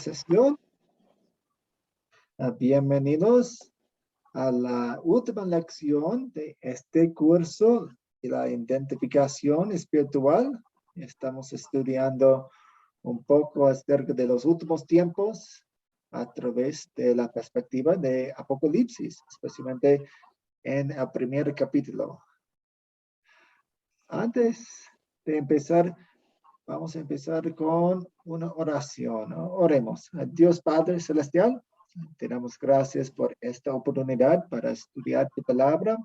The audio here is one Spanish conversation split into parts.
sesión. Bienvenidos a la última lección de este curso de la identificación espiritual. Estamos estudiando un poco acerca de los últimos tiempos a través de la perspectiva de Apocalipsis, especialmente en el primer capítulo. Antes de empezar, vamos a empezar con una oración, ¿no? Oremos. Dios Padre Celestial, te damos gracias por esta oportunidad para estudiar tu palabra.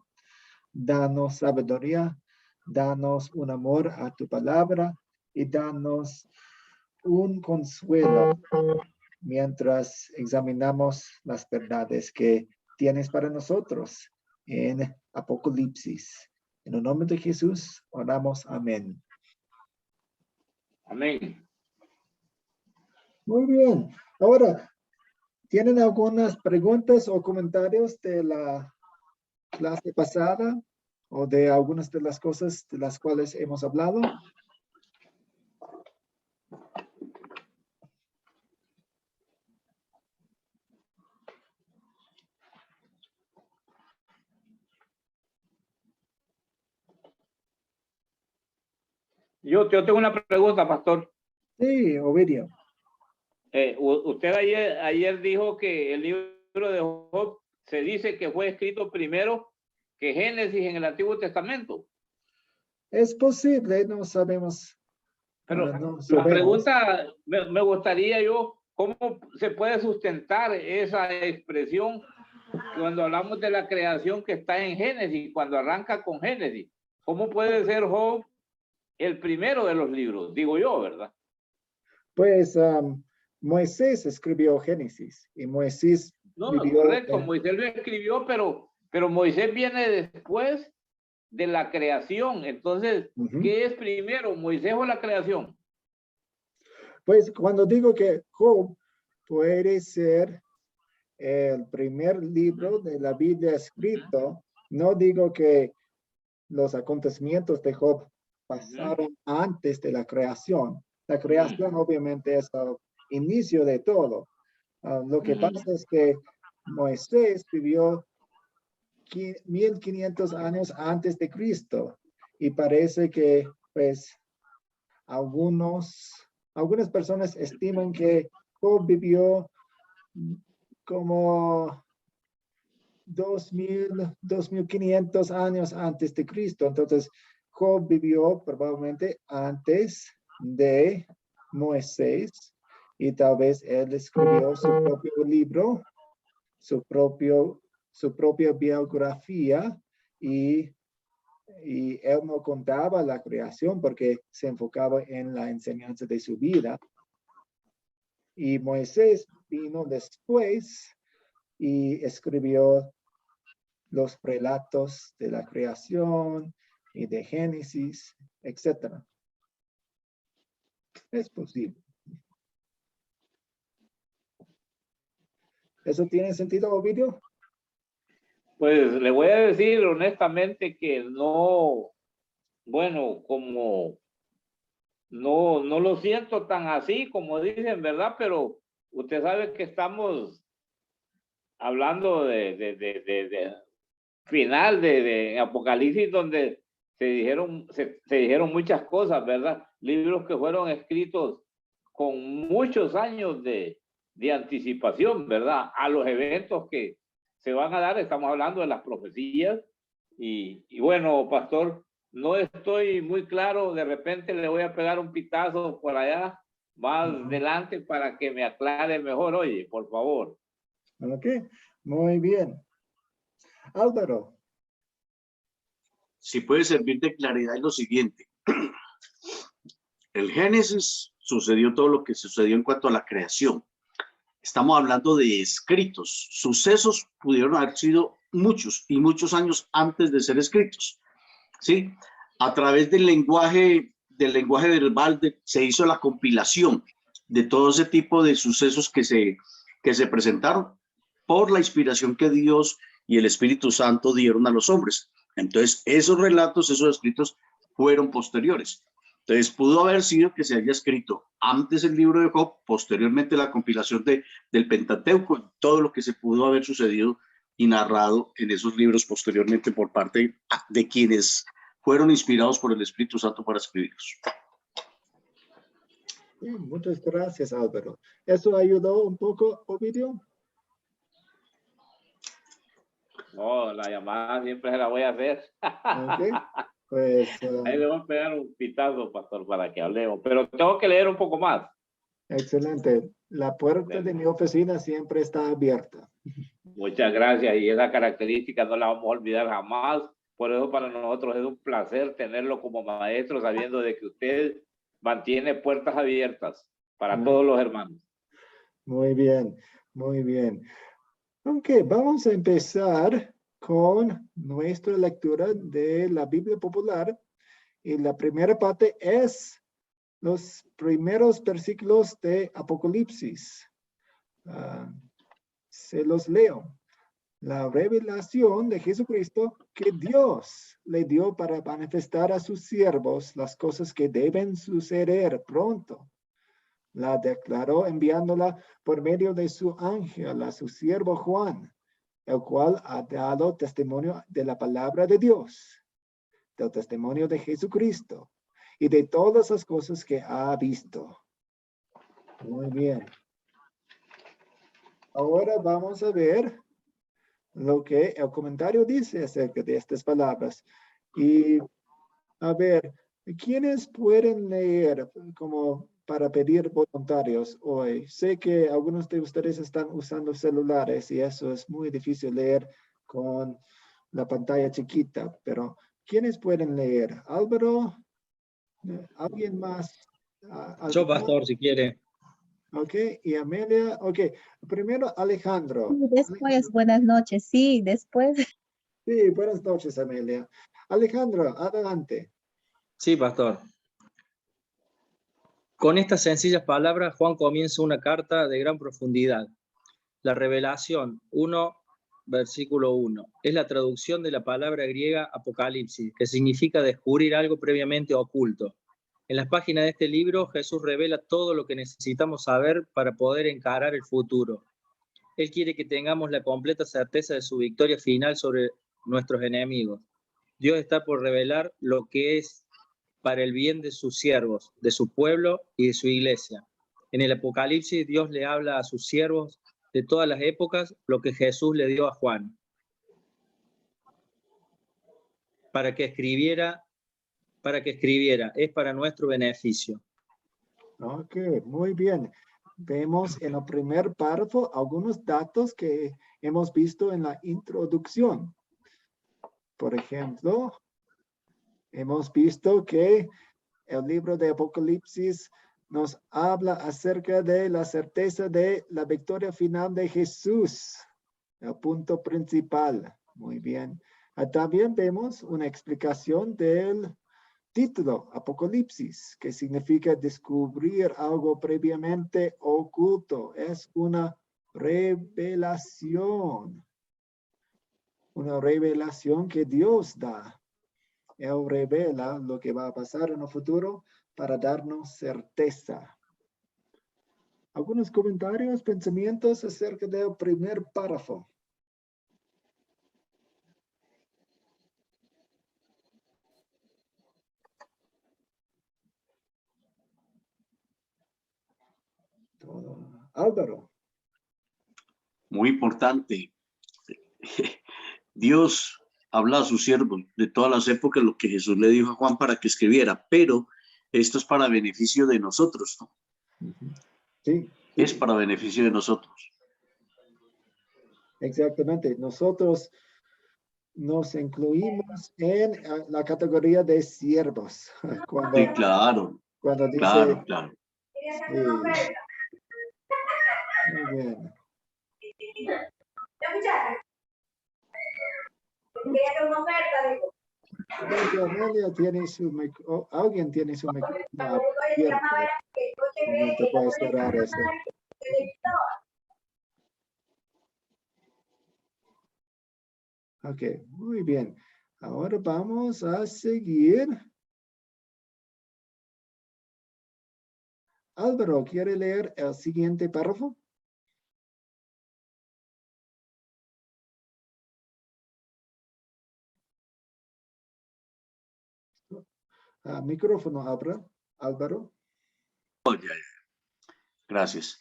Danos sabiduría, danos un amor a tu palabra y danos un consuelo mientras examinamos las verdades que tienes para nosotros en Apocalipsis. En el nombre de Jesús, oramos. Amén. Amén. Muy bien. Ahora, ¿tienen algunas preguntas o comentarios de la clase pasada o de algunas de las cosas de las cuales hemos hablado? Yo tengo una pregunta, pastor. Sí, Ovidio. Usted ayer dijo que el libro de Job se dice que fue escrito primero que Génesis en el Antiguo Testamento. Es posible, no sabemos. Pero No la sabemos. pregunta, me gustaría yo, ¿cómo se puede sustentar esa expresión cuando hablamos de la creación que está en Génesis, cuando arranca con Génesis? ¿Cómo puede ser Job el primero de los libros? Digo yo, ¿verdad? Pues Moisés escribió Génesis y Moisés vivió correcto, Moisés lo escribió, pero Moisés viene después de la creación. Entonces, ¿qué es primero, Moisés o la creación? Pues cuando digo que Job puede ser el primer libro de la Biblia escrito, no digo que los acontecimientos de Job pasaron antes de la creación. La creación obviamente es el inicio de todo. Lo que pasa es que Moisés vivió 1500 años antes de Cristo y parece que pues algunas personas estiman que Job vivió como 2500 años antes de Cristo. Entonces, Job vivió probablemente antes de Moisés y tal vez él escribió su propio libro, su propia biografía y él no contaba la creación porque se enfocaba en la enseñanza de su vida. Y Moisés vino después y escribió los relatos de la creación y de Génesis, etc. Es posible. ¿Eso tiene sentido, Ovidio? Pues le voy a decir honestamente que no, bueno, como no lo siento tan así como dicen, ¿verdad? Pero usted sabe que estamos hablando de final de Apocalipsis, donde se dijeron muchas cosas, ¿verdad? Libros que fueron escritos con muchos años de anticipación, ¿verdad? A los eventos que se van a dar. Estamos hablando de las profecías y bueno, pastor, no estoy muy claro. De repente le voy a pegar un pitazo por allá más adelante para que me aclare mejor. Oye, por favor. Ok, muy bien. Álvaro. Si puede servir de claridad es lo siguiente. El Génesis sucedió todo lo que sucedió en cuanto a la creación. Estamos hablando de escritos. Sucesos pudieron haber sido muchos y muchos años antes de ser escritos. ¿Sí? A través del lenguaje verbal se hizo la compilación de todo ese tipo de sucesos que se presentaron por la inspiración que Dios y el Espíritu Santo dieron a los hombres. Entonces, esos relatos, esos escritos fueron posteriores. Entonces pudo haber sido que se haya escrito antes el libro de Job, posteriormente la compilación del Pentateuco, todo lo que se pudo haber sucedido y narrado en esos libros posteriormente por parte de quienes fueron inspirados por el Espíritu Santo para escribirlos. Sí, muchas gracias, Álvaro. ¿Eso ayudó un poco, Ovidio? No, la llamada siempre se la voy a hacer. Okay. Pues, Ahí le voy a pegar un pitazo, pastor, para que hablemos. Pero tengo que leer un poco más. excelente. La puerta de mi oficina siempre está abierta. Muchas gracias. Y esa característica no la vamos a olvidar jamás. Por eso para nosotros es un placer tenerlo como maestro, sabiendo de que usted mantiene puertas abiertas para todos los hermanos. Muy bien, muy bien. Ok, vamos a empezar con nuestra lectura de la Biblia Popular. Y la primera parte es los primeros versículos de Apocalipsis. Se los leo. La revelación de Jesucristo que Dios le dio para manifestar a sus siervos las cosas que deben suceder pronto. La declaró enviándola por medio de su ángel a su siervo Juan, el cual ha dado testimonio de la palabra de Dios, del testimonio de Jesucristo y de todas las cosas que ha visto. Muy bien. Ahora vamos a ver lo que el comentario dice acerca de estas palabras. Y a ver, ¿quiénes pueden leer como para pedir voluntarios hoy? Sé que algunos de ustedes están usando celulares y eso es muy difícil leer con la pantalla chiquita, pero ¿quiénes pueden leer? Álvaro, ¿alguien más? Yo, pastor, si quiere. Ok, y Amelia, ok. Primero Alejandro. Después, buenas noches. Sí, después. Sí, buenas noches, Amelia. Alejandro, adelante. Sí, pastor. Con estas sencillas palabras, Juan comienza una carta de gran profundidad. La revelación 1, versículo 1, es la traducción de la palabra griega apocalipsis, que significa descubrir algo previamente oculto. En las páginas de este libro, Jesús revela todo lo que necesitamos saber para poder encarar el futuro. Él quiere que tengamos la completa certeza de su victoria final sobre nuestros enemigos. Dios está por revelar lo que es para el bien de sus siervos, de su pueblo y de su iglesia. En el Apocalipsis, Dios le habla a sus siervos de todas las épocas lo que Jesús le dio a Juan para que escribiera, es para nuestro beneficio. Ok, muy bien. Vemos en el primer párrafo algunos datos que hemos visto en la introducción. Por ejemplo, hemos visto que el libro de Apocalipsis nos habla acerca de la certeza de la victoria final de Jesús, el punto principal. Muy bien. También vemos una explicación del título, Apocalipsis, que significa descubrir algo previamente oculto. Es una revelación que Dios da. Él revela lo que va a pasar en el futuro para darnos certeza. Algunos comentarios, pensamientos acerca del primer párrafo. Álvaro. Muy importante. Dios habla a sus siervos de todas las épocas, lo que Jesús le dijo a Juan para que escribiera, pero esto es para beneficio de nosotros, ¿no? Sí. Es para beneficio de nosotros. Exactamente. Nosotros nos incluimos en la categoría de siervos. Cuando, Sí, claro. cuando dice... Claro, claro. Sí. Muy bien. Creo que Amelia tiene su alguien tiene su micrófono abierto. Un momento, puede cerrar eso. Ok, muy bien. Ahora vamos a seguir Álvaro, ¿quiere leer el siguiente párrafo? Micrófono, Álvaro. Gracias.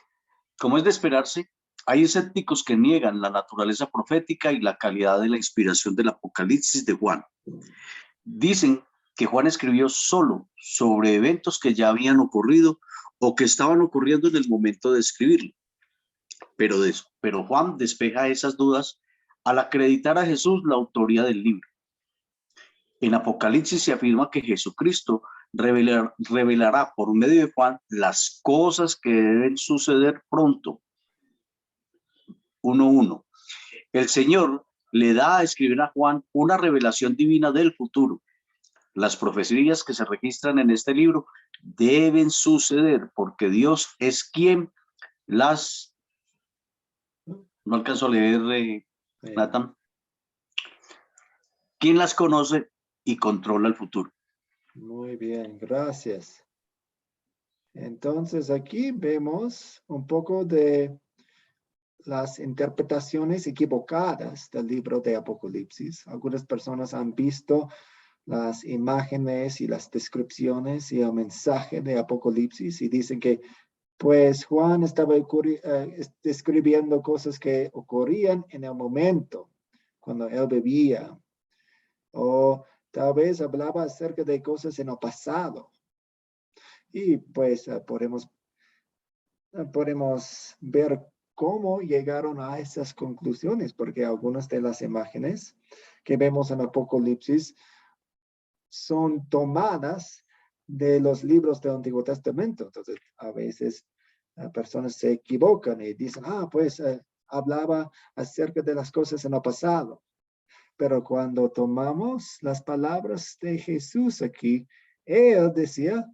Como es de esperarse, hay escépticos que niegan la naturaleza profética y la calidad de la inspiración del Apocalipsis de Juan. Dicen que Juan escribió solo sobre eventos que ya habían ocurrido o que estaban ocurriendo en el momento de escribirlo. Pero Juan despeja esas dudas al acreditar a Jesús la autoría del libro. En Apocalipsis se afirma que Jesucristo revelará por medio de Juan las cosas que deben suceder pronto. 1:1. El Señor le da a escribir a Juan una revelación divina del futuro. Las profecías que se registran en este libro deben suceder porque Dios es quien las... No alcanzo a leer, Nathan. Quien las conoce y controla el futuro. Muy bien, gracias. Entonces aquí vemos un poco de las interpretaciones equivocadas del libro de Apocalipsis. Algunas personas han visto las imágenes y las descripciones y el mensaje de Apocalipsis y dicen que pues Juan estaba describiendo cosas que ocurrían en el momento cuando él vivía, o tal vez hablaba acerca de cosas en el pasado. Y pues podemos ver cómo llegaron a esas conclusiones, porque algunas de las imágenes que vemos en Apocalipsis son tomadas de los libros del Antiguo Testamento. Entonces, a veces personas se equivocan y dicen, pues hablaba acerca de las cosas en el pasado. Pero cuando tomamos las palabras de Jesús aquí, él decía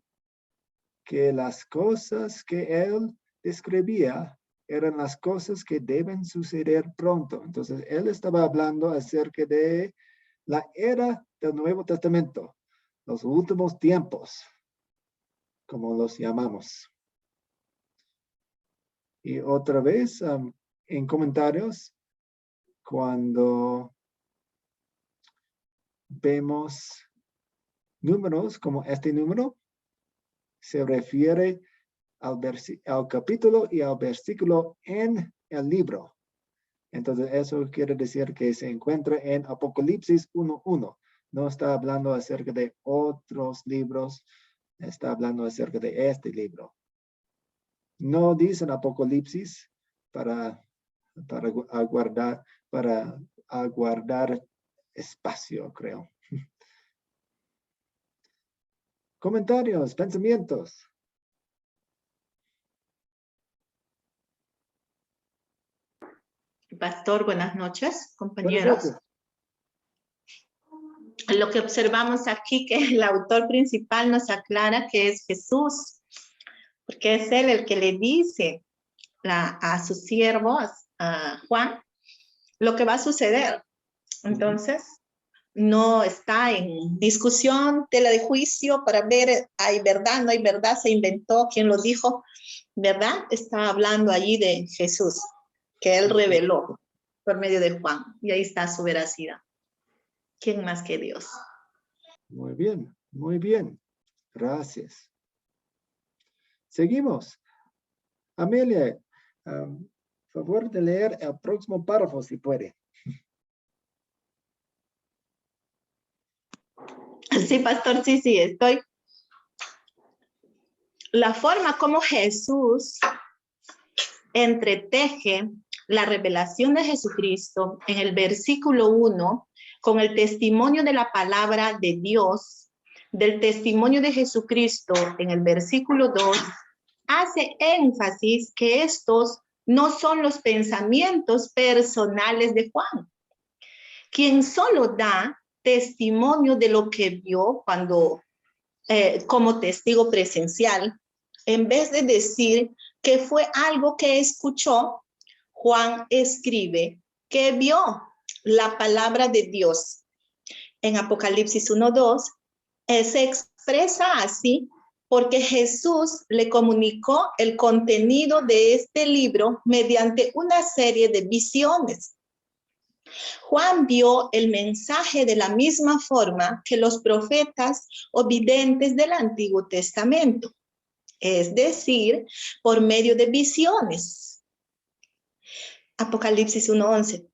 que las cosas que él describía eran las cosas que deben suceder pronto. Entonces, él estaba hablando acerca de la era del Nuevo Testamento, los últimos tiempos, como los llamamos. Y otra vez, en comentarios, cuando vemos números como este número, se refiere al capítulo y al versículo en el libro. Entonces, eso quiere decir que se encuentra en Apocalipsis 1:1. No está hablando acerca de otros libros, está hablando acerca de este libro. No dicen Apocalipsis para aguardar espacio, creo. Comentarios, pensamientos. Pastor, buenas noches, compañeros. Buenas noches. Lo que observamos aquí, que el autor principal nos aclara que es Jesús, porque es él el que le dice a su siervo, a Juan, lo que va a suceder. Entonces, no está en discusión, tela de juicio para ver, hay verdad, no hay verdad, se inventó, quién lo dijo, ¿verdad? Está hablando allí de Jesús, que él reveló por medio de Juan, y ahí está su veracidad. ¿Quién más que Dios? Muy bien, muy bien. Gracias. Seguimos. Amelia, favor de leer el próximo párrafo si puede. Sí, pastor, sí, estoy. La forma como Jesús entreteje la revelación de Jesucristo en el versículo 1 con el testimonio de la palabra de Dios, del testimonio de Jesucristo en el versículo 2, hace énfasis que estos no son los pensamientos personales de Juan, quien solo da testimonio de lo que vio cuando, como testigo presencial, en vez de decir que fue algo que escuchó. Juan escribe que vio la palabra de Dios. En Apocalipsis 1:2 se expresa así porque Jesús le comunicó el contenido de este libro mediante una serie de visiones. Juan vio el mensaje de la misma forma que los profetas o videntes del Antiguo Testamento, es decir, por medio de visiones. Apocalipsis 1:11.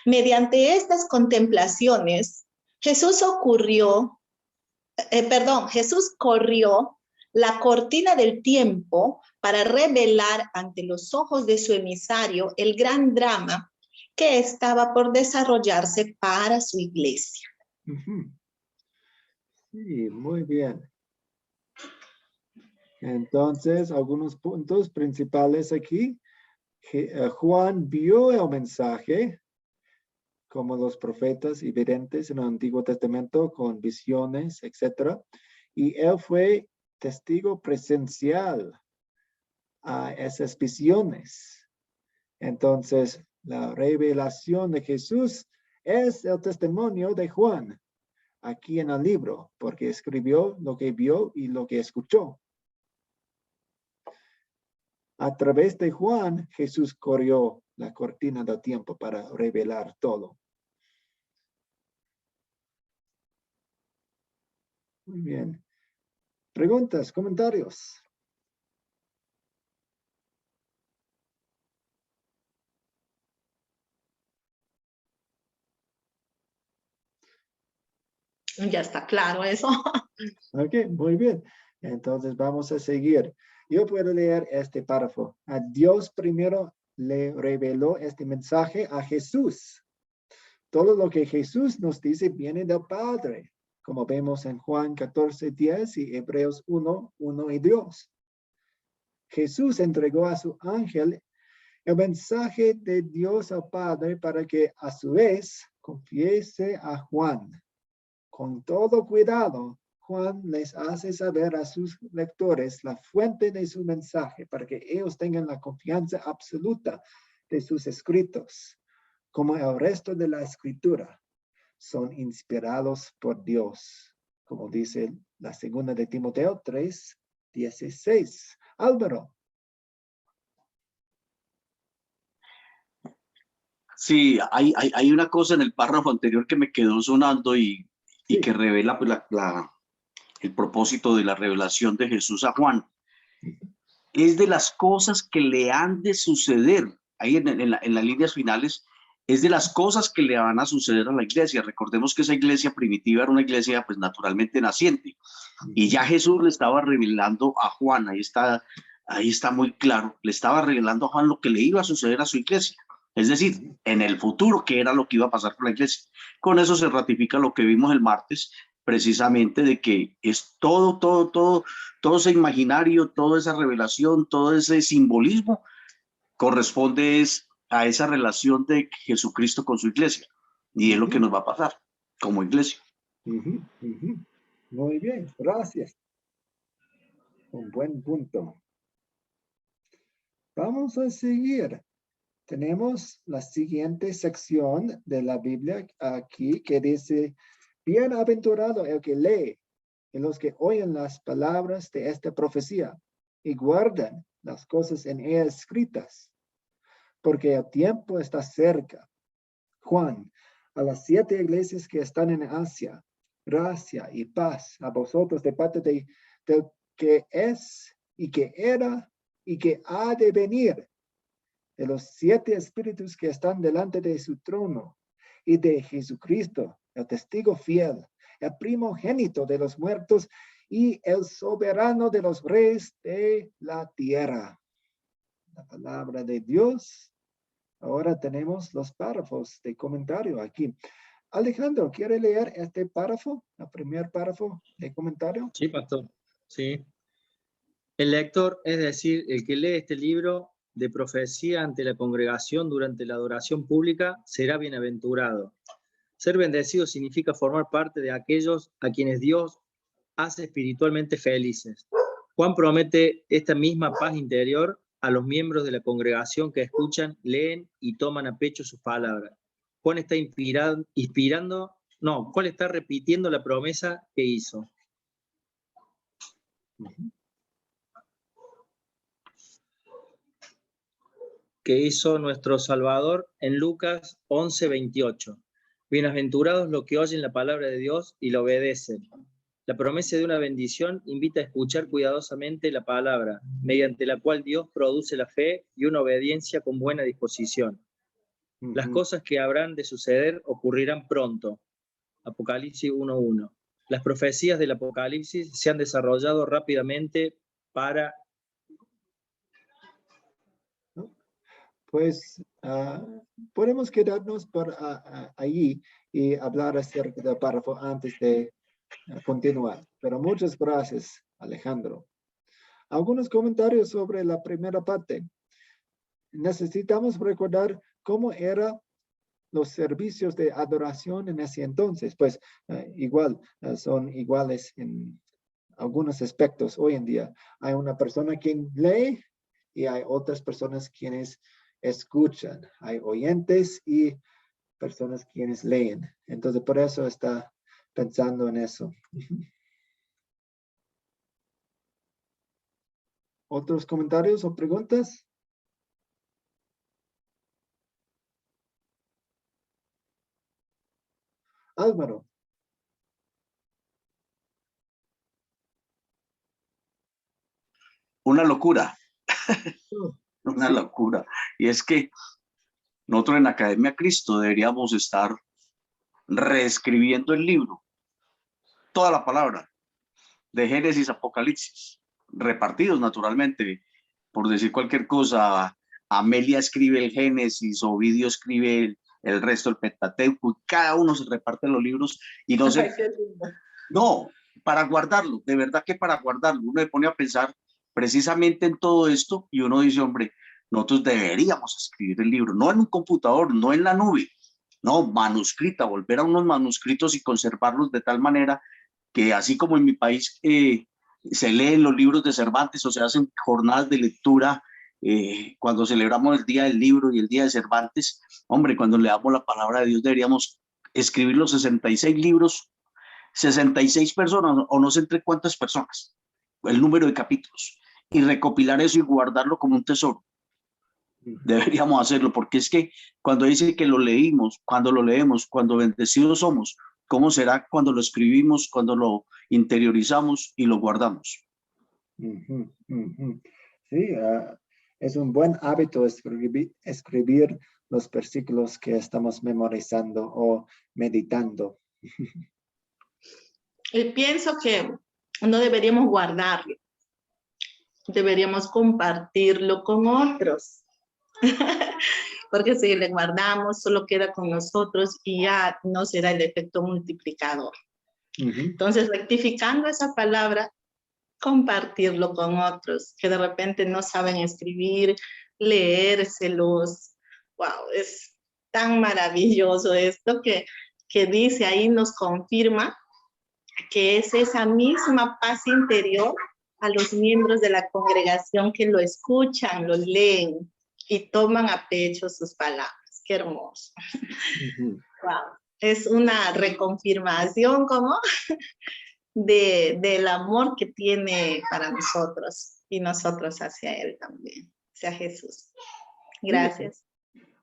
Mediante estas contemplaciones, Jesús corrió la cortina del tiempo para revelar ante los ojos de su emisario el gran drama que estaba por desarrollarse para su iglesia. Sí, muy bien. Entonces, algunos puntos principales aquí. Juan vio el mensaje como los profetas y videntes en el Antiguo Testamento con visiones, etc. Y él fue testigo presencial a esas visiones. Entonces, la revelación de Jesús es el testimonio de Juan aquí en el libro, porque escribió lo que vio y lo que escuchó. A través de Juan, Jesús corrió la cortina del tiempo para revelar todo. Muy bien. ¿Preguntas, comentarios? Ya está claro eso. Ok, muy bien. Entonces vamos a seguir. Yo puedo leer este párrafo. A Dios primero le reveló este mensaje a Jesús. Todo lo que Jesús nos dice viene del Padre, como vemos en Juan 14:10 y Hebreos 1:1 y 2. Jesús entregó a su ángel el mensaje de Dios al Padre para que a su vez confiese a Juan. Con todo cuidado, Juan les hace saber a sus lectores la fuente de su mensaje para que ellos tengan la confianza absoluta de sus escritos, como el resto de la escritura. Son inspirados por Dios, como dice la segunda de Timoteo 3:16. Álvaro. Sí, hay una cosa en el párrafo anterior que me quedó sonando y Sí. que revela pues, el propósito de la revelación de Jesús a Juan. Es de las cosas que le han de suceder, ahí en las líneas finales, es de las cosas que le van a suceder a la iglesia. Recordemos que esa iglesia primitiva era una iglesia pues naturalmente naciente. Y ya Jesús le estaba revelando a Juan, ahí está muy claro, le estaba revelando a Juan lo que le iba a suceder a su iglesia. Es decir, en el futuro, qué era lo que iba a pasar con la iglesia. Con eso se ratifica lo que vimos el martes, precisamente de que es todo ese imaginario, toda esa revelación, todo ese simbolismo, corresponde a esa relación de Jesucristo con su iglesia. Y es lo que nos va a pasar como iglesia. Muy bien, gracias. Un buen punto. Vamos a seguir. Tenemos la siguiente sección de la Biblia aquí que dice, bienaventurado el que lee y los que oyen las palabras de esta profecía y guardan las cosas en ella escritas, porque el tiempo está cerca. Juan, a las 7 iglesias que están en Asia, gracia y paz a vosotros de parte del que es y que era y que ha de venir, de los 7 espíritus que están delante de su trono, y de Jesucristo, el testigo fiel, el primogénito de los muertos y el soberano de los reyes de la tierra. La palabra de Dios. Ahora tenemos los párrafos de comentario aquí. Alejandro, ¿quiere leer este párrafo, el primer párrafo de comentario? Sí, pastor. Sí. El lector, es decir, el que lee este libro de profecía ante la congregación durante la adoración pública, será bienaventurado. Ser bendecido significa formar parte de aquellos a quienes Dios hace espiritualmente felices. Juan promete esta misma paz interior a los miembros de la congregación que escuchan, leen y toman a pecho sus palabras. Juan está Juan está repitiendo la promesa que hizo. que hizo nuestro Salvador en Lucas 11:28. Bienaventurados los que oyen la palabra de Dios y la obedecen. La promesa de una bendición invita a escuchar cuidadosamente la palabra, mediante la cual Dios produce la fe y una obediencia con buena disposición. Las cosas que habrán de suceder ocurrirán pronto. Apocalipsis 1:1. Las profecías del Apocalipsis se han desarrollado rápidamente para... Pues podemos quedarnos por allí y hablar acerca del párrafo antes de continuar. Pero muchas gracias, Alejandro. Algunos comentarios sobre la primera parte. Necesitamos recordar cómo eran los servicios de adoración en ese entonces. Pues igual, son iguales en algunos aspectos hoy en día. Hay una persona quien lee y hay otras personas quienes escuchan. Hay oyentes y personas quienes leen. Entonces, por eso está pensando en eso. ¿Otros comentarios o preguntas? Álvaro. Una locura, Oh, una sí. locura. Y es que nosotros en Academia Cristo deberíamos estar reescribiendo el libro, toda la palabra, de Génesis a Apocalipsis, repartidos naturalmente, por decir cualquier cosa. Amelia escribe el Génesis, Ovidio escribe el resto del Pentateuco, y cada uno se reparte los libros y no se... No, para guardarlo, de verdad que para guardarlo. Uno se pone a pensar precisamente en todo esto y uno dice, hombre, nosotros deberíamos escribir el libro, no en un computador, no en la nube, no, manuscrita, volver a unos manuscritos y conservarlos de tal manera que así como en mi país se leen los libros de Cervantes o se hacen jornadas de lectura cuando celebramos el Día del Libro y el Día de Cervantes, hombre, cuando leamos la palabra de Dios deberíamos escribir los 66 libros, 66 personas o no sé entre cuántas personas, el número de capítulos, y recopilar eso y guardarlo como un tesoro. Deberíamos hacerlo, porque es que cuando dice que lo leímos, cuando bendecidos somos, ¿cómo será cuando lo escribimos, cuando lo interiorizamos y lo guardamos? Sí, es un buen hábito escribir los versículos que estamos memorizando o meditando. Y pienso que no deberíamos guardarlo, deberíamos compartirlo con otros. Porque si le guardamos, solo queda con nosotros y ya no será el efecto multiplicador. Entonces, rectificando esa palabra, compartirlo con otros que de repente no saben escribir, leérselos. Wow, es tan maravilloso esto que dice ahí, nos confirma que es esa misma paz interior a los miembros de la congregación que lo escuchan, lo leen y toman a pecho sus palabras. Qué hermoso. Wow. Es una reconfirmación como del amor que tiene para nosotros y nosotros hacia Él también, hacia Jesús. Gracias.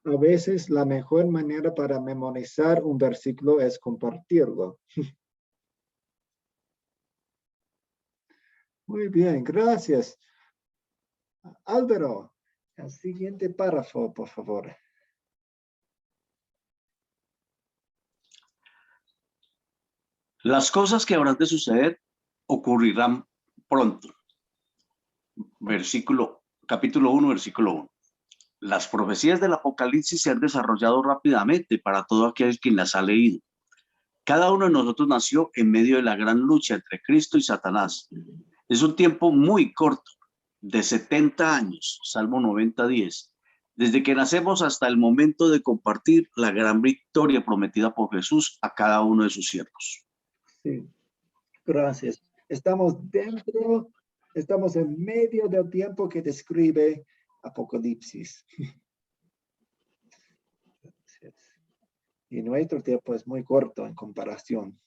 A veces la mejor manera para memorizar un versículo es compartirlo. Muy bien, gracias. Álvaro, el siguiente párrafo, por favor. Las cosas que habrán de suceder ocurrirán pronto. Capítulo 1, versículo 1. Las profecías del Apocalipsis se han desarrollado rápidamente para todo aquel quien las ha leído. Cada uno de nosotros nació en medio de la gran lucha entre Cristo y Satanás. Es un tiempo muy corto, de 70 años, Salmo 90:10, desde que nacemos hasta el momento de compartir la gran victoria prometida por Jesús a cada uno de sus siervos. Sí, gracias. Estamos en medio del tiempo que describe Apocalipsis. Y nuestro tiempo es muy corto en comparación.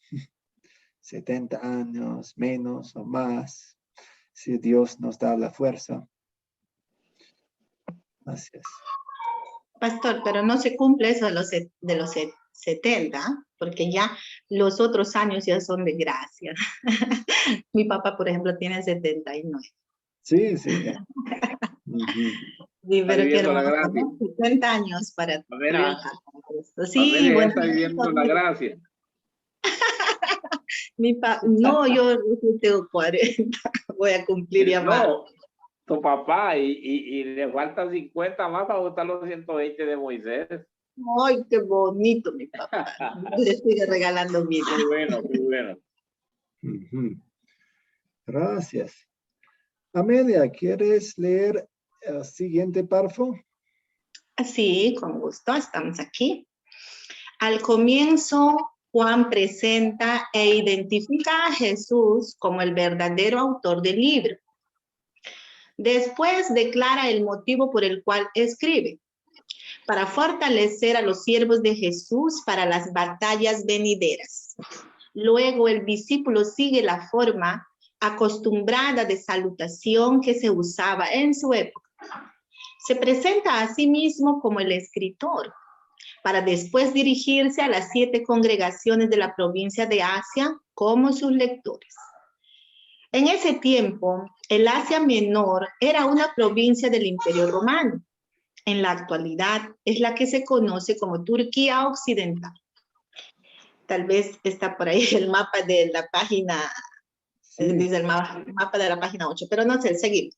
70 años, menos o más, si Dios nos da la fuerza. Gracias. Pastor, pero no se cumple eso de los 70, porque ya los otros años ya son de gracia. Mi papá, por ejemplo, tiene 79. Sí, sí. Ujú. Sí, Está pero qué viviendo la hermoso, gracia. ¿no? 50 años para Apenas, trabajar para esto. apenas Sí, ya bueno, está viviendo la gracia. no, yo tengo 40, voy a cumplir ya más. No, tu papá, y le faltan 50 más para botar los 120 de Moisés. Ay, qué bonito, mi papá. Le sigue regalando vida. Qué bueno, qué bueno. Ujú. Gracias. Amelia, ¿quieres leer el siguiente párrafo? Sí, con gusto, estamos aquí. Al comienzo, Juan presenta e identifica a Jesús como el verdadero autor del libro. Después declara el motivo por el cual escribe, para fortalecer a los siervos de Jesús para las batallas venideras. Luego el discípulo sigue la forma acostumbrada de salutación que se usaba en su época. Se presenta a sí mismo como el escritor, para después dirigirse a las 7 congregaciones de la provincia de Asia como sus lectores. En ese tiempo, el Asia Menor era una provincia del Imperio Romano. En la actualidad es la que se conoce como Turquía Occidental. Tal vez está por ahí el mapa de la página, Sí. dice el mapa de la página 8, pero no sé, seguimos.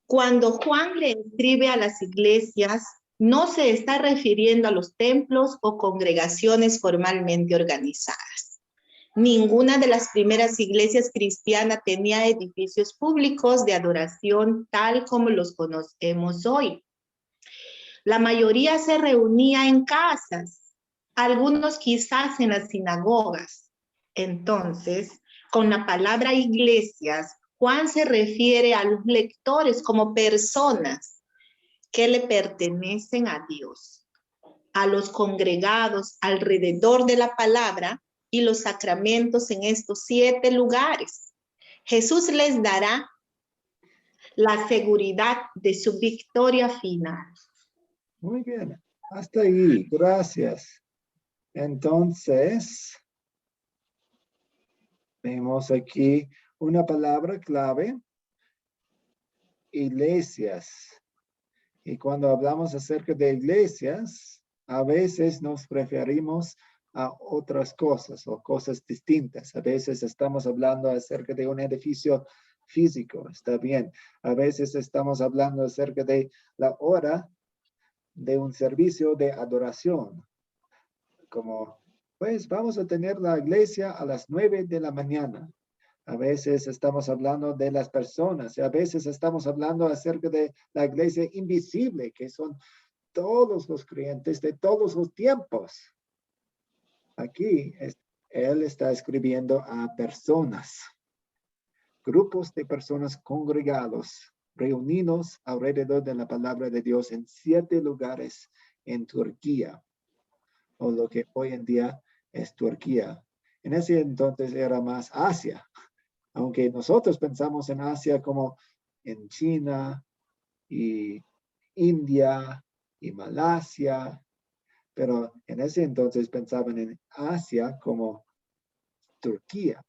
Cuando Juan le escribe a las iglesias, no se está refiriendo a los templos o congregaciones formalmente organizadas. Ninguna de las primeras iglesias cristianas tenía edificios públicos de adoración tal como los conocemos hoy. La mayoría se reunía en casas, algunos quizás en las sinagogas. Entonces, con la palabra iglesias, Juan se refiere a los lectores como personas que le pertenecen a Dios, a los congregados alrededor de la palabra y los sacramentos en estos 7 lugares. Jesús les dará la seguridad de su victoria final. Muy bien. Hasta ahí. Gracias. Entonces, vemos aquí una palabra clave. Iglesias. Y cuando hablamos acerca de iglesias, a veces nos referimos a otras cosas o cosas distintas. A veces estamos hablando acerca de un edificio físico, está bien. A veces estamos hablando acerca de la hora de un servicio de adoración. Como, pues vamos a tener la iglesia a las 9 de la mañana. A veces estamos hablando de las personas y a veces estamos hablando acerca de la iglesia invisible, que son todos los creyentes de todos los tiempos. Aquí él está escribiendo a personas, grupos de personas congregados, reunidos alrededor de la palabra de Dios en 7 lugares en Turquía, o lo que hoy en día es Turquía. En ese entonces era más Asia. Aunque nosotros pensamos en Asia como en China y India y Malasia, pero en ese entonces pensaban en Asia como Turquía.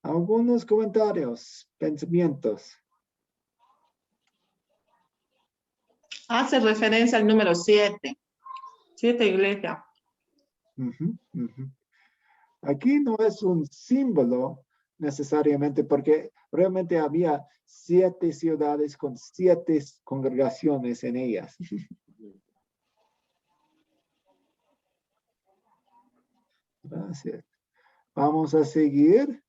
Algunos comentarios, pensamientos. Hace referencia al número 7. 7 iglesias. Aquí no es un símbolo necesariamente porque realmente había 7 ciudades con 7 congregaciones en ellas. Gracias. Vamos a seguir.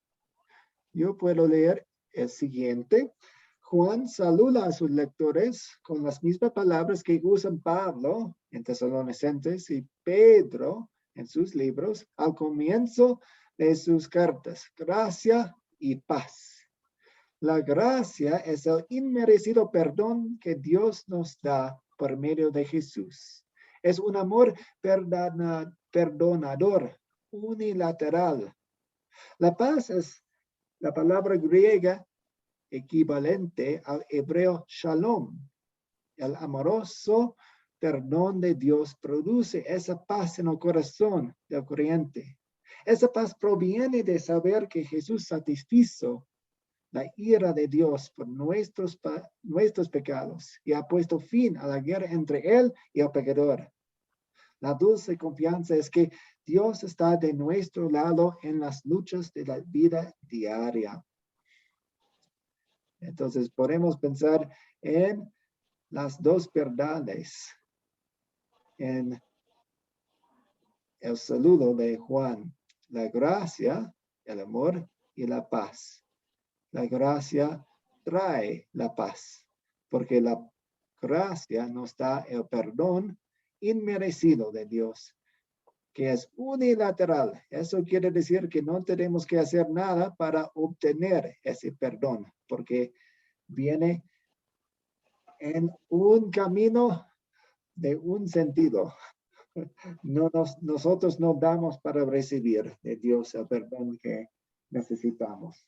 Yo puedo leer el siguiente. Juan saluda a sus lectores con las mismas palabras que usan Pablo en Tesalonicenses y Pedro en sus libros al comienzo de sus cartas. Gracia y paz. La gracia es el inmerecido perdón que Dios nos da por medio de Jesús. Es un amor perdonador, unilateral. La paz es la palabra griega equivalente al hebreo shalom, el amoroso perdón de Dios produce esa paz en el corazón del creyente. Esa paz proviene de saber que Jesús satisfizo la ira de Dios por nuestros pecados y ha puesto fin a la guerra entre Él y el pecador. La dulce confianza es que Dios está de nuestro lado en las luchas de la vida diaria. Entonces podemos pensar en las dos verdades en el saludo de Juan: la gracia, el amor y la paz. La gracia trae la paz, porque la gracia nos da el perdón inmerecido de Dios, que es unilateral. Eso quiere decir que no tenemos que hacer nada para obtener ese perdón, porque viene en un camino de un sentido. Nosotros no damos para recibir de Dios el perdón que necesitamos.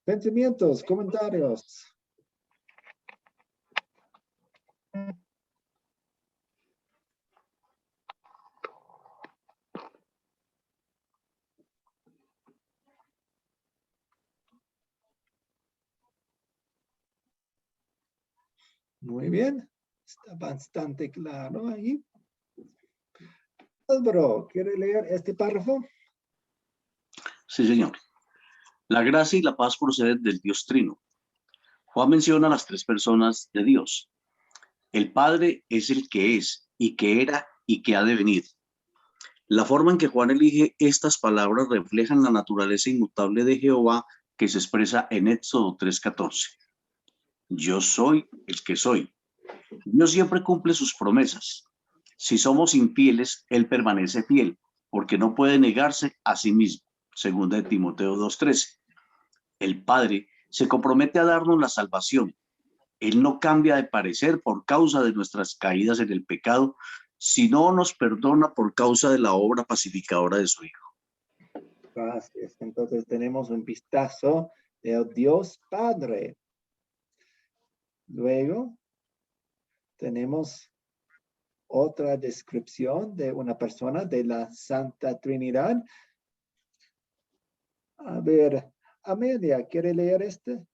Pensamientos, comentarios. Muy bien, está bastante claro ahí. Álvaro, ¿quiere leer este párrafo? Sí, señor. La gracia y la paz proceden del Dios Trino. Juan menciona a las tres personas de Dios. El Padre es el que es, y que era, y que ha de venir. La forma en que Juan elige estas palabras reflejan la naturaleza inmutable de Jehová que se expresa en Éxodo 3:14. Yo soy el que soy. Dios siempre cumple sus promesas. Si somos infieles, Él permanece fiel, porque no puede negarse a sí mismo. Segunda de Timoteo 2:13. El Padre se compromete a darnos la salvación. Él no cambia de parecer por causa de nuestras caídas en el pecado, sino nos perdona por causa de la obra pacificadora de su Hijo. Gracias. Entonces tenemos un vistazo del Dios Padre. Luego tenemos otra descripción de una persona de la Santa Trinidad. A ver, Amelia, ¿quiere leer este?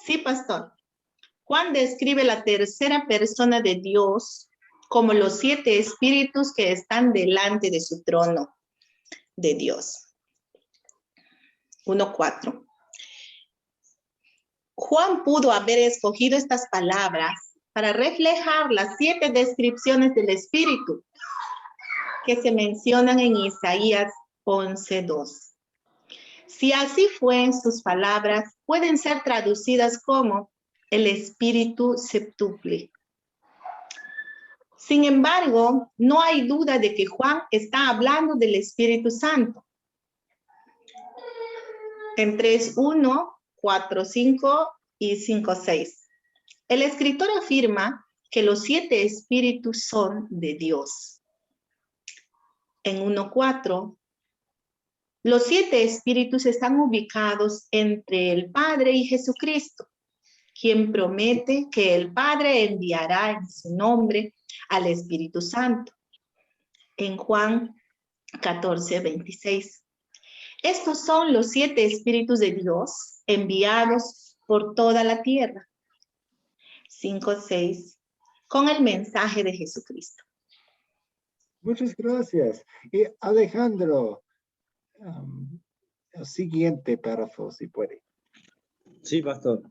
Sí, pastor. Juan describe la tercera persona de Dios como los 7 espíritus que están delante de su trono de Dios. 1:4. Juan pudo haber escogido estas palabras para reflejar las 7 descripciones del Espíritu que se mencionan en Isaías 11:2. Si así fue, sus palabras pueden ser traducidas como el Espíritu septuple. Sin embargo, no hay duda de que Juan está hablando del Espíritu Santo. En 3:1, 4:5 y 5:6. El escritor afirma que los 7 espíritus son de Dios. En 1:4, los 7 espíritus están ubicados entre el Padre y Jesucristo, quien promete que el Padre enviará en su nombre al Espíritu Santo. En Juan 14:26. Estos son los 7 espíritus de Dios enviados por toda la tierra. 5:6, con el mensaje de Jesucristo. Muchas gracias. Y Alejandro, el siguiente párrafo, si puede. Sí, pastor.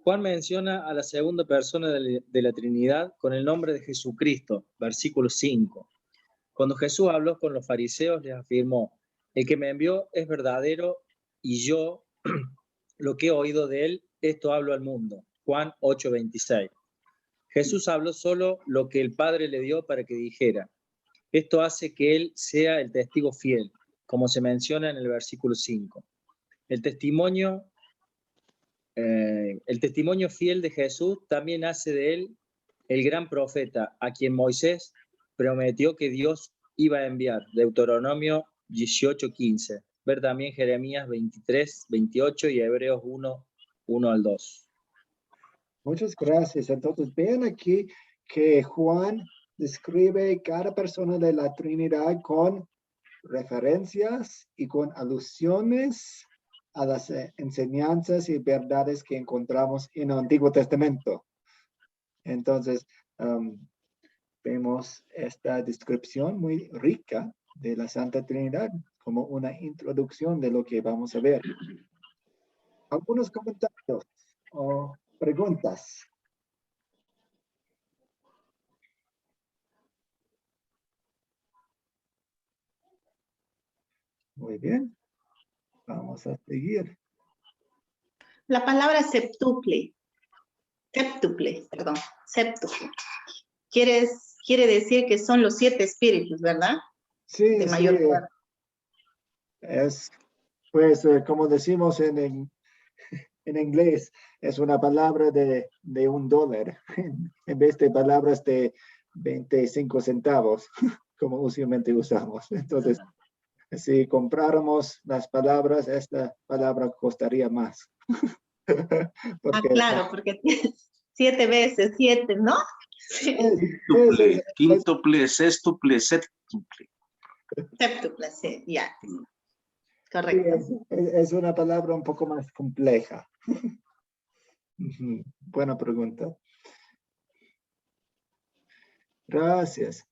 Juan menciona a la segunda persona de la Trinidad con el nombre de Jesucristo, versículo 5. Cuando Jesús habló con los fariseos, les afirmó: el que me envió es verdadero y yo lo que he oído de él, esto hablo al mundo. Juan 8:26. Jesús habló solo lo que el Padre le dio para que dijera. Esto hace que él sea el testigo fiel, como se menciona en el versículo 5. El testimonio fiel de Jesús también hace de él el gran profeta, a quien Moisés prometió que Dios iba a enviar. Deuteronomio 18:15. Ver también Jeremías 23:28 y Hebreos 1 al 2. Muchas gracias. Entonces, vean aquí que Juan describe cada persona de la Trinidad con referencias y con alusiones a las enseñanzas y verdades que encontramos en el Antiguo Testamento. Entonces, vemos esta descripción muy rica de la Santa Trinidad como una introducción de lo que vamos a ver. Algunos comentarios o preguntas. Muy bien. Vamos a seguir. La palabra septuple, septuple. Quiere decir que son los 7 espíritus, ¿verdad? Sí, De sí. mayor poder. Es, pues, como decimos en inglés, es una palabra de $1, en vez de palabras de 25 centavos, como usualmente usamos. Entonces, si compráramos las palabras, esta palabra costaría más. Porque Claro, porque 7 veces 7, ¿no? Sí. Quíntuple, quíntuple, sextuple, séptuple. Septuple, sí, ya. sí, Correcto. es una palabra un poco más compleja. Ujú, buena pregunta. Gracias.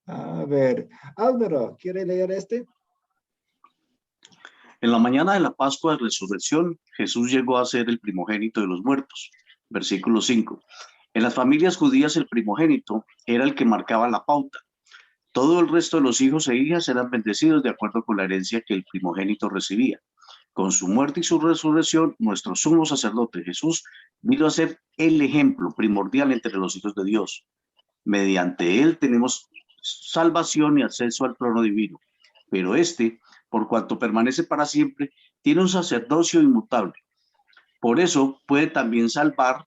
A ver, Álvaro, ¿quiere leer este? En la mañana de la Pascua de Resurrección, Jesús llegó a ser el primogénito de los muertos. Versículo 5. En las familias judías el primogénito era el que marcaba la pauta. Todo el resto de los hijos e hijas eran bendecidos de acuerdo con la herencia que el primogénito recibía. Con su muerte y su resurrección, nuestro sumo sacerdote Jesús vino a ser el ejemplo primordial entre los hijos de Dios. Mediante él tenemos salvación y acceso al trono divino. Pero este, por cuanto permanece para siempre, tiene un sacerdocio inmutable. Por eso puede también salvar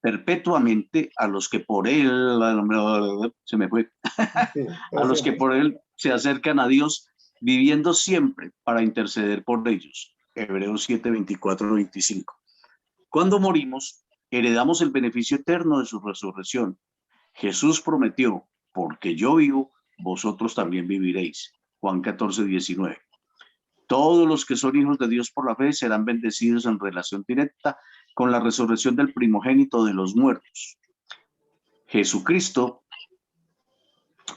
perpetuamente a los que por él, se me fue, Sí, a los que por él se acercan a Dios, viviendo siempre para interceder por ellos. Hebreos 7, 24, 25. Cuando morimos, heredamos el beneficio eterno de su resurrección. Jesús prometió, porque yo vivo, vosotros también viviréis. Juan 14, 19. Todos los que son hijos de Dios por la fe serán bendecidos en relación directa con la resurrección del primogénito de los muertos. Jesucristo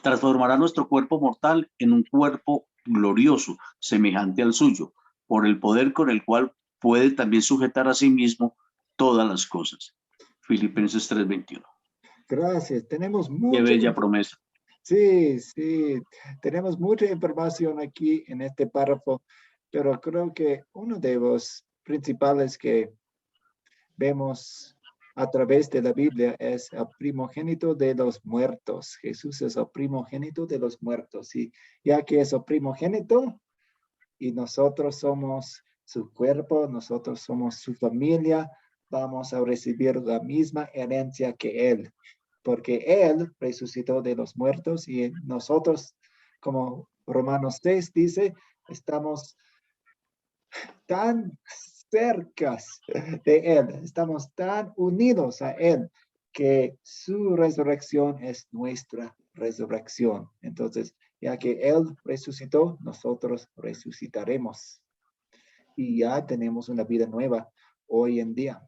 transformará nuestro cuerpo mortal en un cuerpo glorioso, semejante al suyo, por el poder con el cual puede también sujetar a sí mismo todas las cosas. Filipenses 3:21. Gracias. Tenemos Qué mucha bella promesa. Sí, sí, tenemos mucha información aquí en este párrafo, pero creo que uno de los principales que vemos a través de la Biblia es el primogénito de los muertos. Jesús es el primogénito de los muertos, y ya que es el primogénito y nosotros somos su cuerpo, nosotros somos su familia, vamos a recibir la misma herencia que él, porque él resucitó de los muertos y nosotros, como Romanos 6 dice, estamos tan cerca de él, estamos tan unidos a él, que su resurrección es nuestra resurrección. Entonces, ya que él resucitó, nosotros resucitaremos. Y ya tenemos una vida nueva hoy en día.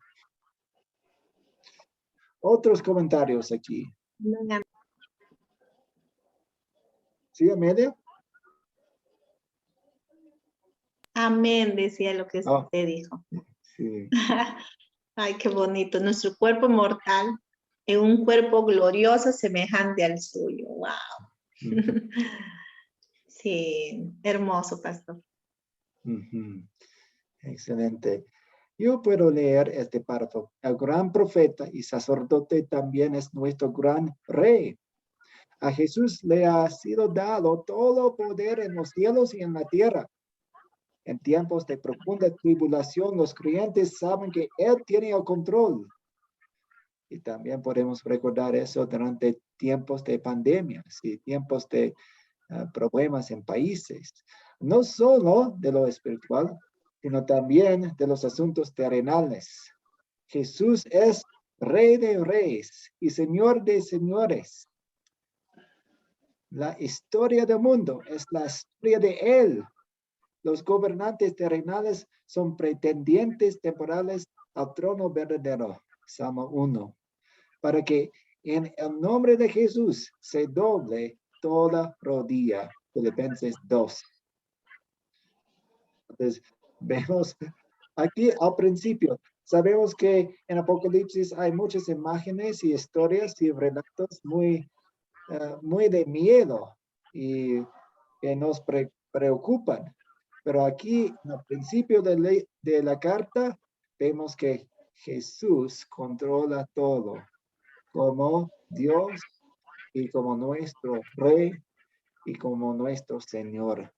Otros comentarios aquí. ¿Sí, Amelia? Amén, decía lo que Oh. usted dijo. Sí. Ay, qué bonito. Nuestro cuerpo mortal en un cuerpo glorioso semejante al suyo. Wow. Sí, hermoso, pastor. Excelente. Yo puedo leer este párrafo. El gran profeta y sacerdote también es nuestro gran rey. A Jesús le ha sido dado todo poder en los cielos y en la tierra. En tiempos de profunda tribulación, los creyentes saben que Él tiene el control. Y también podemos recordar eso durante tiempos de pandemia, ¿sí? Tiempos de problemas en países, no solo de lo espiritual, sino también de los asuntos terrenales. Jesús es Rey de Reyes y Señor de Señores. La historia del mundo es la historia de Él. Los gobernantes terrenales son pretendientes temporales al trono verdadero. Salmo 1. Para que en el nombre de Jesús se doble toda rodilla. Filipenses 2. Entonces, vemos aquí al principio, sabemos que en Apocalipsis hay muchas imágenes y historias y relatos muy de miedo y que nos preocupan. Pero aquí, al principio de la carta, vemos que Jesús controla todo, como Dios y como nuestro Rey y como nuestro Señor.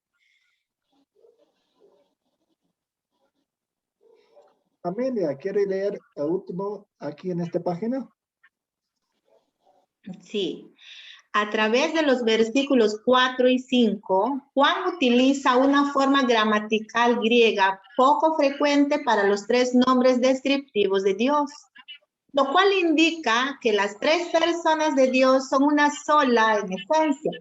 Amelia, ¿quiere leer el último aquí en esta página? Sí. A través de los versículos 4 y 5, Juan utiliza una forma gramatical griega poco frecuente para los tres nombres descriptivos de Dios, lo cual indica que las tres personas de Dios son una sola en esencia.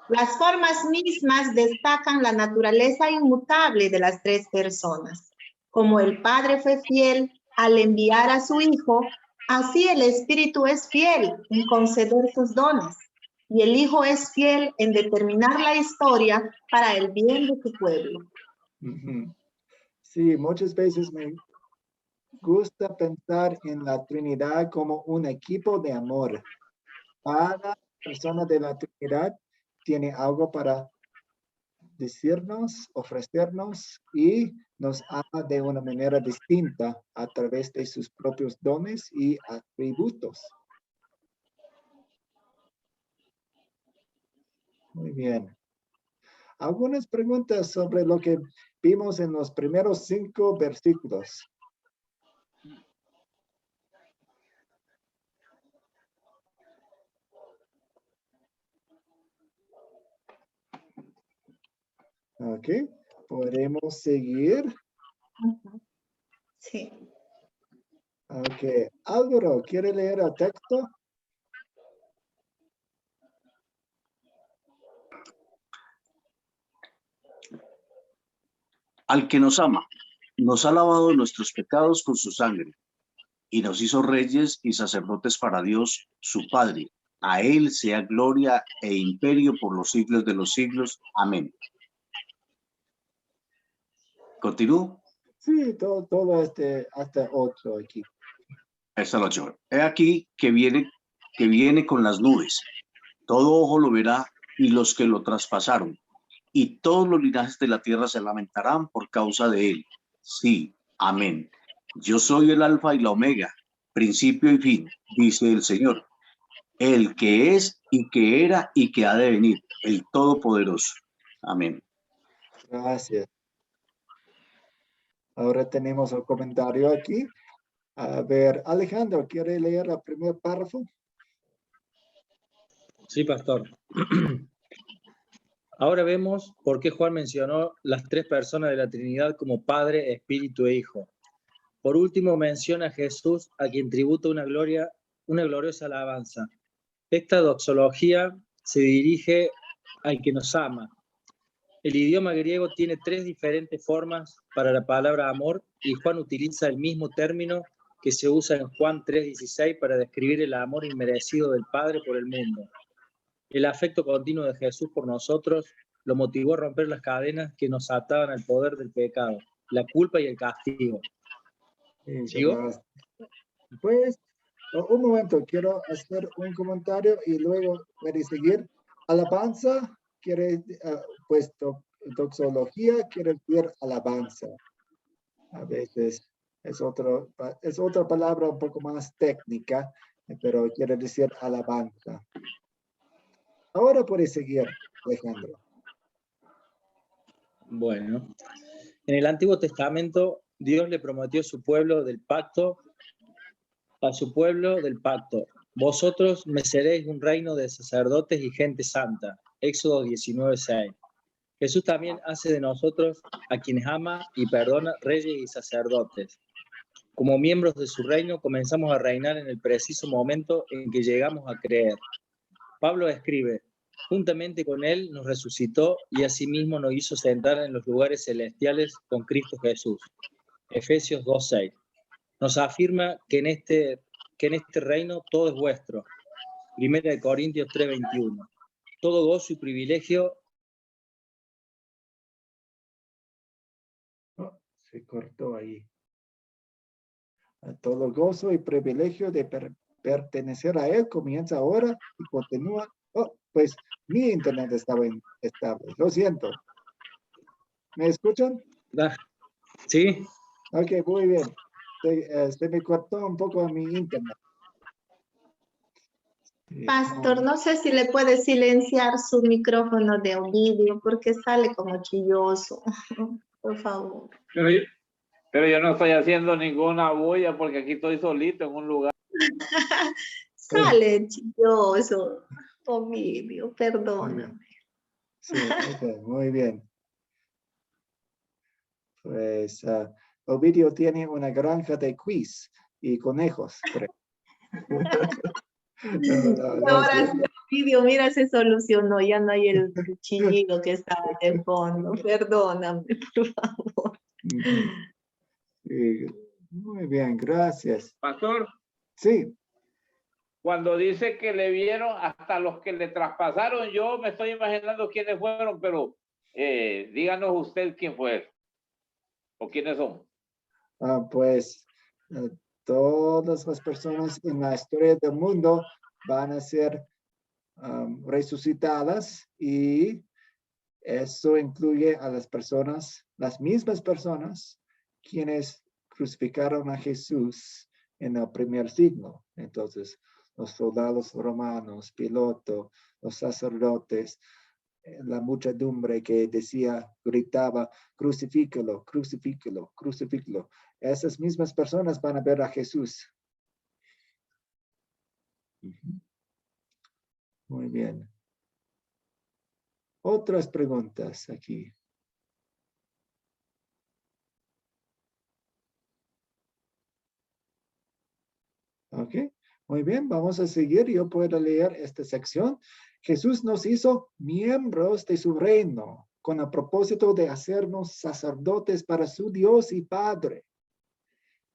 Las formas mismas destacan la naturaleza inmutable de las tres personas. Como el Padre fue fiel al enviar a su Hijo, así el Espíritu es fiel en conceder sus dones. Y el Hijo es fiel en determinar la historia para el bien de su pueblo. Sí, muchas veces me gusta pensar en la Trinidad como un equipo de amor. Cada persona de la Trinidad tiene algo para decirnos, ofrecernos y nos ama de una manera distinta a través de sus propios dones y atributos. Muy bien. Algunas preguntas sobre lo que vimos en los primeros 5 versículos. Ok, podemos seguir. Sí. Ok, Álvaro, ¿quiere leer el texto? Al que nos ama, nos ha lavado nuestros pecados con su sangre y nos hizo reyes y sacerdotes para Dios, su Padre. A Él sea gloria e imperio por los siglos de los siglos. Amén. ¿Continúo? Sí, todo hasta 8 aquí. Esta es la 8. He aquí que viene con las nubes. Todo ojo lo verá y los que lo traspasaron. Y todos los linajes de la tierra se lamentarán por causa de él. Sí, amén. Yo soy el alfa y la omega, principio y fin, dice el Señor, el que es y que era y que ha de venir, el Todopoderoso. Amén. Gracias. Ahora tenemos un comentario aquí. A ver, Alejandro, ¿quiere leer el primer párrafo? Sí, pastor. Ahora vemos por qué Juan mencionó las tres personas de la Trinidad como Padre, Espíritu e Hijo. Por último, menciona a Jesús, a quien tributa una gloriosa alabanza. Esta doxología se dirige al que nos ama. El idioma griego tiene 3 diferentes formas para la palabra amor y Juan utiliza el mismo término que se usa en Juan 3:16 para describir el amor inmerecido del Padre por el mundo. El afecto continuo de Jesús por nosotros lo motivó a romper las cadenas que nos ataban al poder del pecado, la culpa y el castigo. ¿Sigo? Pues, un momento, quiero hacer un comentario y luego puede seguir. Alabanza quiere, pues, doxología quiere decir alabanza. A veces es otra palabra un poco más técnica, pero quiere decir alabanza. Ahora puede seguir, Alejandro. Bueno, en el Antiguo Testamento Dios le prometió a su pueblo del pacto, vosotros me seréis un reino de sacerdotes y gente santa. Éxodo 19:6. Jesús también hace de nosotros a quienes ama y perdona reyes y sacerdotes. Como miembros de su reino comenzamos a reinar en el preciso momento en que llegamos a creer. Pablo escribe, juntamente con él nos resucitó y asimismo nos hizo sentar en los lugares celestiales con Cristo Jesús. Efesios 2:6. Nos afirma que en este reino todo es vuestro. 1 Corintios 3:21. Todo gozo y privilegio. Se cortó ahí. A todo gozo y privilegio de pertenecer a él comienza ahora y continúa. Oh, pues mi internet estaba inestable. Lo siento. ¿Me escuchan? ¿Sí? Ok, muy bien. Se me cortó un poco mi internet. Pastor, no sé si le puede silenciar su micrófono de Ovidio porque sale como chilloso. Por favor. Pero yo no estoy haciendo ninguna bulla porque aquí estoy solito en un lugar. Sale chilloso. Ovidio, perdóname. Sí, ok, muy bien. Pues Ovidio tiene una granja de quiz y conejos, creo. Ahora sí, Ovidio, mira, se solucionó. Ya no hay el chillido que estaba de fondo. Perdóname, por favor. Sí, muy bien, gracias. Pastor, Sí, cuando dice que le vieron hasta los que le traspasaron, yo me estoy imaginando quiénes fueron, pero díganos usted quién fue o quiénes son. pues todas las personas en la historia del mundo van a ser resucitadas y eso incluye a las personas, las mismas personas quienes crucificaron a Jesús en el primer siglo. Entonces, los soldados romanos, Piloto, los sacerdotes, la muchedumbre que decía, gritaba, crucifíquelo, crucifíquelo, crucifíquelo. Esas mismas personas van a ver a Jesús. Muy bien. Otras preguntas aquí. Ok, muy bien, vamos a seguir. Yo puedo leer esta sección. Jesús nos hizo miembros de su reino con el propósito de hacernos sacerdotes para su Dios y Padre.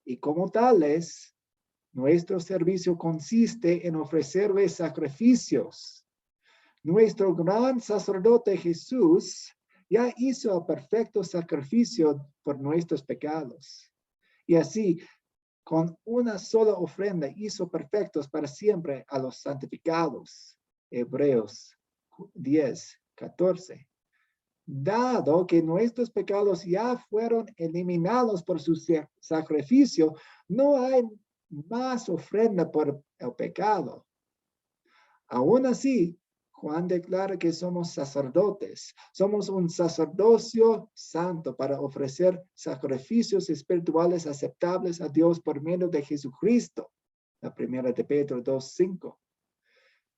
Y como tales, nuestro servicio consiste en ofrecerle sacrificios. Nuestro gran sacerdote Jesús ya hizo el perfecto sacrificio por nuestros pecados. Y así, con una sola ofrenda hizo perfectos para siempre a los santificados. Hebreos 10:14. Dado que nuestros pecados ya fueron eliminados por su sacrificio, no hay más ofrenda por el pecado. Aún así, Juan declara que somos sacerdotes. Somos un sacerdocio santo para ofrecer sacrificios espirituales aceptables a Dios por medio de Jesucristo. La primera de Pedro 2:5.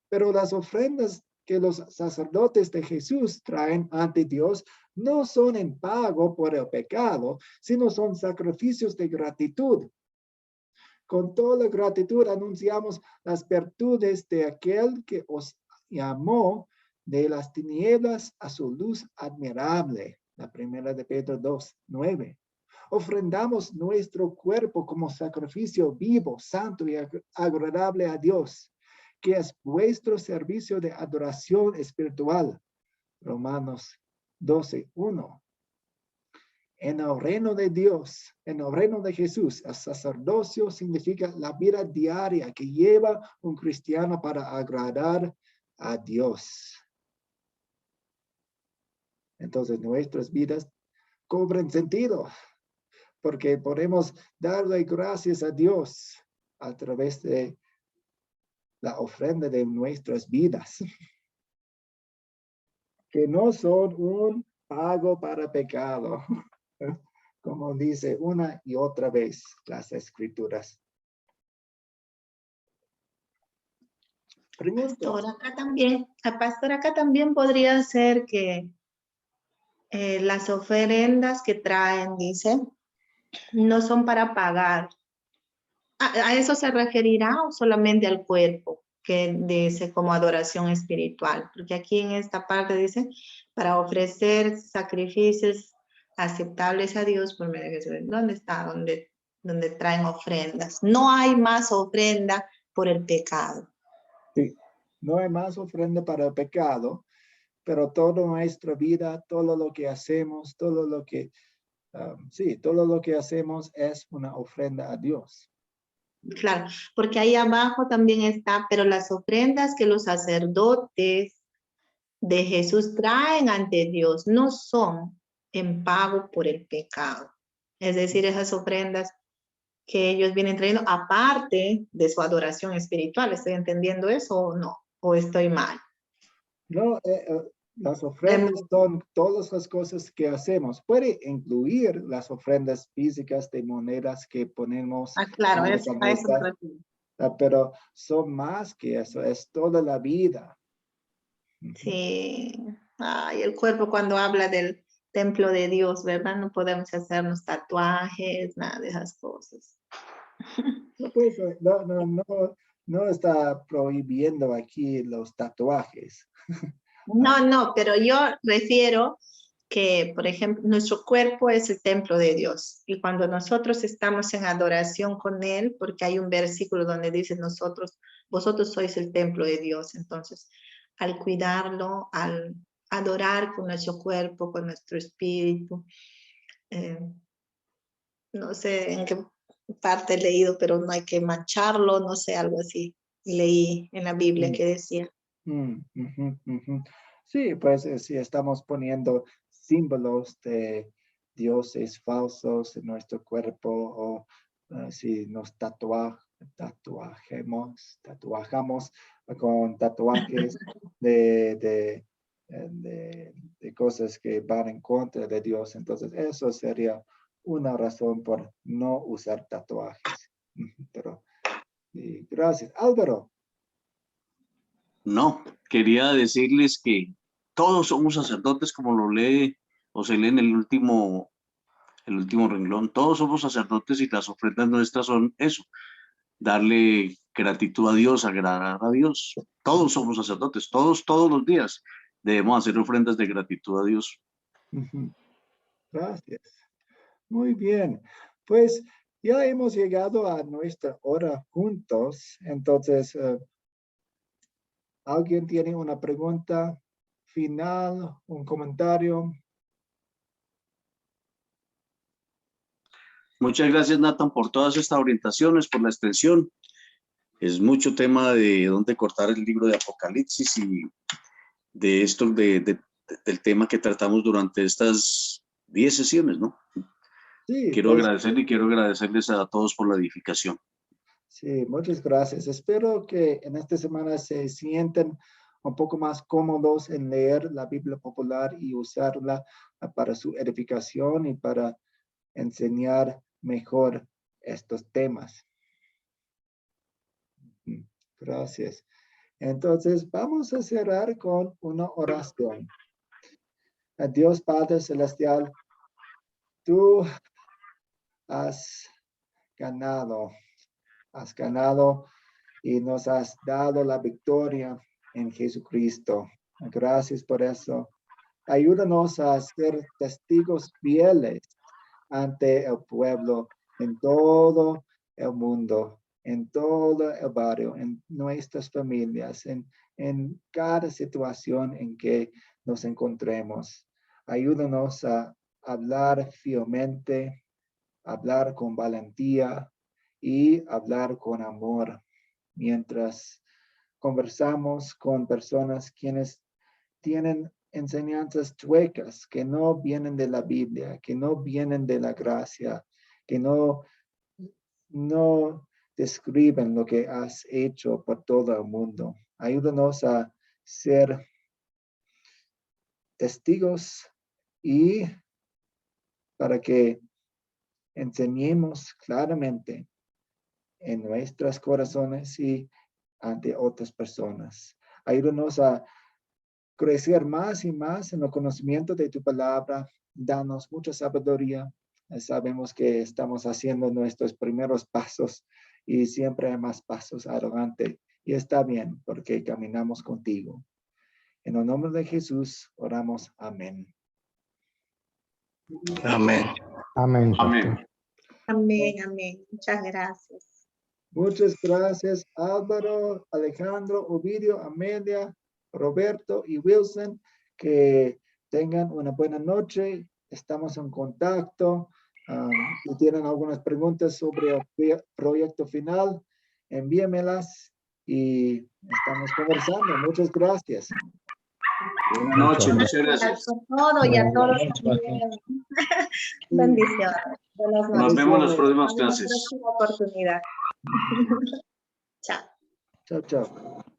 Pero las ofrendas que los sacerdotes de Jesús traen ante Dios no son en pago por el pecado, sino son sacrificios de gratitud. Con toda la gratitud anunciamos las virtudes de aquel que os llamó de las tinieblas a su luz admirable. La primera de Pedro 2:9. Ofrendamos nuestro cuerpo como sacrificio vivo, santo y agradable a Dios, que es vuestro servicio de adoración espiritual. Romanos 12:1. En el reino de Dios, en el reino de Jesús, el sacerdocio significa la vida diaria que lleva un cristiano para agradar a Dios. Entonces nuestras vidas cobran sentido porque podemos darle gracias a Dios a través de la ofrenda de nuestras vidas, que no son un pago para pecado, como dice una y otra vez las escrituras. Preguntas. Pastor, acá también podría ser que las ofrendas que traen, dice, no son para pagar. ¿A eso se referirá o solamente al cuerpo? Que dice como adoración espiritual. Porque aquí en esta parte dice, para ofrecer sacrificios aceptables a Dios por medio de Jesús. ¿Dónde está? Donde traen ofrendas. No hay más ofrenda por el pecado. Sí, no hay más ofrenda para el pecado, pero toda nuestra vida, todo lo que hacemos, todo lo que, todo lo que hacemos es una ofrenda a Dios. Claro, porque ahí abajo también está, pero las ofrendas que los sacerdotes de Jesús traen ante Dios no son en pago por el pecado. Es decir, esas ofrendas que ellos vienen trayendo aparte de su adoración espiritual. ¿Estoy entendiendo eso o no? ¿O estoy mal? No, las ofrendas son todas las cosas que hacemos. Puede incluir las ofrendas físicas de monedas que ponemos claro, en la a eso me mesa, refiero. pero son más que eso, es toda la vida. Sí. Ay, el cuerpo cuando habla del templo de Dios, ¿verdad? No podemos hacernos tatuajes, nada de esas cosas. No, pues, no está prohibiendo aquí los tatuajes. No, pero yo refiero que, por ejemplo, nuestro cuerpo es el templo de Dios y cuando nosotros estamos en adoración con Él, porque hay un versículo donde dice vosotros sois el templo de Dios, entonces al cuidarlo, al adorar con nuestro cuerpo, con nuestro espíritu, no sé en qué parte he leído, pero no hay que mancharlo, no sé, algo así leí en la Biblia que decía. Sí, pues si estamos poniendo símbolos de dioses falsos en nuestro cuerpo o si nos tatuajamos con tatuajes de cosas que van en contra de Dios, entonces eso sería una razón por no usar tatuajes. Pero sí, gracias. Álvaro. No, quería decirles que todos somos sacerdotes, como lo lee o se lee en el último renglón. Todos somos sacerdotes y las ofrendas nuestras son eso, darle gratitud a Dios, agradar a Dios. Todos somos sacerdotes, todos los días debemos hacer ofrendas de gratitud a Dios. Gracias. Muy bien. Pues ya hemos llegado a nuestra hora juntos. Entonces, ¿alguien tiene una pregunta final, un comentario? Muchas gracias, Nathan, por todas estas orientaciones, por la extensión. Es mucho tema de dónde cortar el libro de Apocalipsis y de esto, del tema que tratamos durante estas 10 sesiones, ¿no? Sí, Quiero pues, agradecerles a todos por la edificación. sí, muchas gracias. Espero que en esta semana se sienten un poco más cómodos en leer la Biblia popular y usarla para su edificación y para enseñar mejor estos temas. Gracias. Entonces, vamos a cerrar con una oración. A Dios Padre Celestial, tú has ganado y nos has dado la victoria en Jesucristo. Gracias por eso. Ayúdanos a ser testigos fieles ante el pueblo en todo el mundo, en todo el barrio, en nuestras familias, en cada situación en que nos encontremos. Ayúdanos a hablar fielmente, hablar con valentía y hablar con amor mientras conversamos con personas quienes tienen enseñanzas chuecas que no vienen de la Biblia, que no vienen de la gracia, que no describen lo que has hecho por todo el mundo. Ayúdanos a ser testigos y para que enseñemos claramente en nuestros corazones y ante otras personas. Ayúdanos a crecer más y más en el conocimiento de tu palabra. Danos mucha sabiduría. Sabemos que estamos haciendo nuestros primeros pasos y siempre hay más pasos adelante. Y está bien porque caminamos contigo. En el nombre de Jesús oramos. Amén. Amén. Amén. Amén. Amén, amén. Muchas gracias. Muchas gracias, Álvaro, Alejandro, Ovidio, Amelia, Roberto y Wilson. Que tengan una buena noche. Estamos en contacto. Si tienen algunas preguntas sobre el proyecto final, envíenmelas y estamos conversando. Muchas gracias. Buenas noches, muchas gracias. Por todo y a todos también. Bendiciones. Buenas noches. Nos vemos en las próximas Hasta la clases. próxima oportunidad. Chao. Chao, chao.